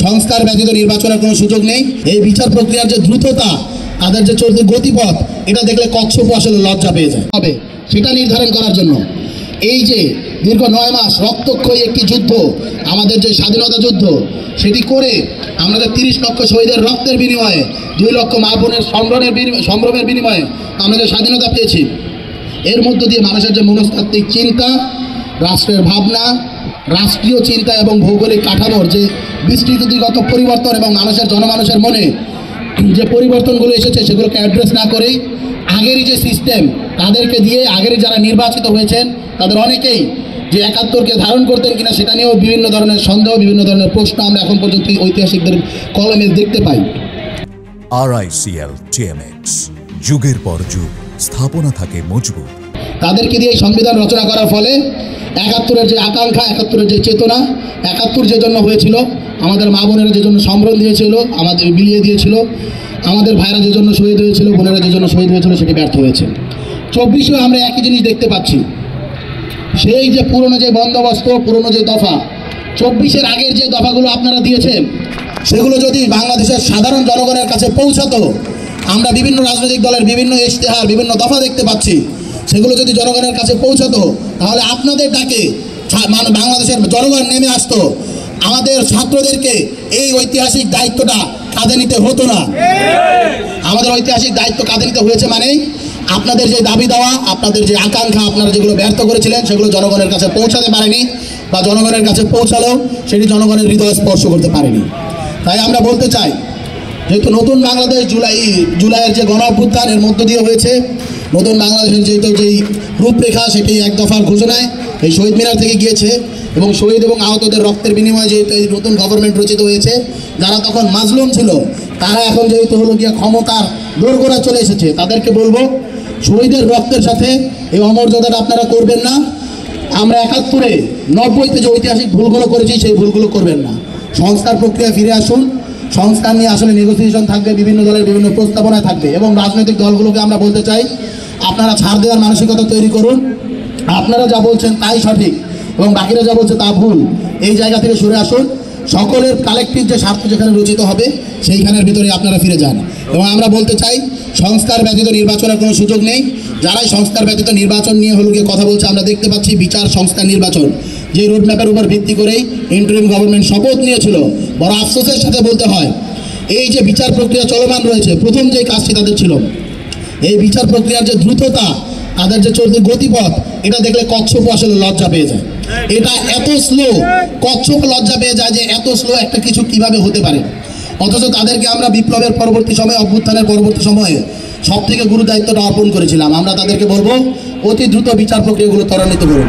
সংস্কার ব্যতীত নির্বাচনের কোনো সুযোগ নেই। এই বিচার প্রক্রিয়ার যে দ্রুততা, তাদের যে চলতি গতিপথ, এটা দেখলে কচ্ছপও আসলে লজ্জা পেয়ে যায়। হবে সেটা নির্ধারণ করার জন্য এই যে দীর্ঘ 9 মাস রক্তক্ষয়ী একটি যুদ্ধ, আমাদের যে স্বাধীনতা যুদ্ধ, সেটি করে আমাদের 30 লক্ষ শহীদের রক্তের বিনিময়ে, 2 লক্ষ মা বোনের সম্ভ্রমের বিনিময়ে আমরা যে স্বাধীনতা পেয়েছি, এর মধ্য দিয়ে মানুষের যে মনস্তাত্ত্বিক চিন্তা, রাষ্ট্রের ভাবনা, রাষ্ট্রীয় চিন্তা এবং ভৌগোলিক কাঠামোর যে বিস্তৃতিগত পরিবর্তন এবং জনমানুষের মনে যে পরিবর্তনগুলো এসেছে, সেগুলোকে অ্যাড্রেস না করেই আগেরই যে সিস্টেম, তাদেরকে দিয়ে আগেরই যারা নির্বাচিত হয়েছেন তাদের অনেকেই যে 71কে ধারণ করতেন কিনা সেটা নিয়েও বিভিন্ন ধরনের সন্দেহ, বিভিন্ন ধরনের প্রশ্ন আমরা এখন পর্যন্ত ঐতিহাসিকদের কলমে দেখতে পাই। RICL TMX, যুগের পর যুগ স্থাপনা থাকে মজবুত। তাদেরকে দিয়ে সংবিধান রচনা করার ফলে 71-এর যে আকাঙ্ক্ষা, 71-এর যে চেতনা, 71 যে জন্য হয়েছিল, আমাদের মা বোনেরা যে জন্য সম্ভ্রম দিয়েছিল, আমাদের বিলিয়ে দিয়েছিল, আমাদের ভাইরা যে জন্য শহীদ হয়েছিল, বোনেরা যে জন্য শহীদ হয়েছিল, সেটি ব্যর্থ হয়েছে। 24-এও আমরা একই জিনিস দেখতে পাচ্ছি। সেই যে পুরনো যে বন্দোবস্ত, পুরনো যে দফা, 24-এর আগের যে দফাগুলো আপনারা দিয়েছেন, সেগুলো যদি বাংলাদেশের সাধারণ জনগণের কাছে পৌঁছাতো, আমরা বিভিন্ন রাজনৈতিক দলের বিভিন্ন ইশতেহার, বিভিন্ন দফা দেখতে পাচ্ছি, সেগুলো যদি জনগণের কাছে পৌঁছাতো, তাহলে আপনাদের ডাকে বাংলাদেশের জনগণ নেমে আসতো। আমাদের ছাত্রদেরকে এই ঐতিহাসিক দায়িত্বটা কাঁধে নিতে হতো না। আমাদের ঐতিহাসিক দায়িত্ব কাঁধে নিতে হয়েছে মানে আপনাদের যে দাবি দেওয়া, আপনাদের যে আকাঙ্ক্ষা, আপনারা যেগুলো ব্যর্থ করেছিলেন, সেগুলো জনগণের কাছে পৌঁছাতে পারেনি, বা জনগণের কাছে পৌঁছালেও সেটি জনগণের হৃদয় স্পর্শ করতে পারেনি। তাই আমরা বলতে চাই, যেহেতু নতুন বাংলাদেশ জুলাইয়ের যে গণ অভ্যুত্থান, এর মধ্য দিয়ে হয়েছে, নতুন বাংলাদেশের যেহেতু যেই রূপরেখা, সেটি এক দফার ঘোষণায় এই শহীদ মিনার থেকে গিয়েছে, এবং শহীদ এবং আহতদের রক্তের বিনিময়ে যেহেতু এই নতুন গভর্নমেন্ট রচিত হয়েছে, যারা তখন মাজলুম ছিল, তারা এখন যেহেতু হলো গিয়ে ক্ষমতার দোরগোড়ায় চলে এসেছে, তাদেরকে বলবো, শহীদের রক্তের সাথে এই অমর্যাদাটা আপনারা করবেন না। আমরা 71-এ 90-তে যে ঐতিহাসিক ভুলগুলো করেছি, সেই ভুলগুলো করবেন না। সংস্কার প্রক্রিয়া ফিরে আসুন। সংস্কার নিয়ে আসলে নেগোসিয়েশন থাকবে, বিভিন্ন দলের বিভিন্ন প্রস্তাবনায় থাকবে, এবং রাজনৈতিক দলগুলোকে আমরা বলতে চাই, আপনারা ছাড় দেওয়ার মানসিকতা তৈরি করুন। আপনারা যা বলছেন তাই সঠিক, এবং বাকিরা যা বলছে তা ভুল। এই জায়গা থেকে সরে আসুন। সকলের কালেকটিভ যে স্বার্থ যেখানে রচিত হবে, সেইখানের ভিতরে আপনারা ফিরে যান। এবং আমরা বলতে চাই, সংস্কার ব্যতীত নির্বাচনের কোনো সুযোগ নেই। যারাই সংস্কার ব্যতীত নির্বাচন নিয়ে হলুকে কথা বলছে, আমরা দেখতে পাচ্ছি বিচার, সংস্কার, নির্বাচন, যে রোডম্যাপের উপর ভিত্তি করেই ইন্টারিম গভর্নমেন্ট শপথ নিয়েছিল। বড় আফসোসের সাথে বলতে হয়, এই যে বিচার প্রক্রিয়া চলমান রয়েছে, প্রথম যে কাজটি তাদের ছিল, এই বিচার প্রক্রিয়ার যে দ্রুততা, তাদের যে চলতি গতিপথ, এটা দেখলে কচ্ছপও আসলে লজ্জা পেয়ে যায়। এটা এত স্লো, কচ্ছপ লজ্জা পেয়ে যায় যে এত স্লো একটা কিছু কিভাবে হতে পারে। অথচ তাদেরকে আমরা বিপ্লবের পরবর্তী সময়ে, অভ্যুত্থানের পরবর্তী সময়ে সব থেকে গুরু দায়িত্বটা অর্পণ করেছিলাম। আমরা তাদেরকে বলবো, অতি দ্রুত বিচার প্রক্রিয়াগুলো ত্বরান্বিত করুন।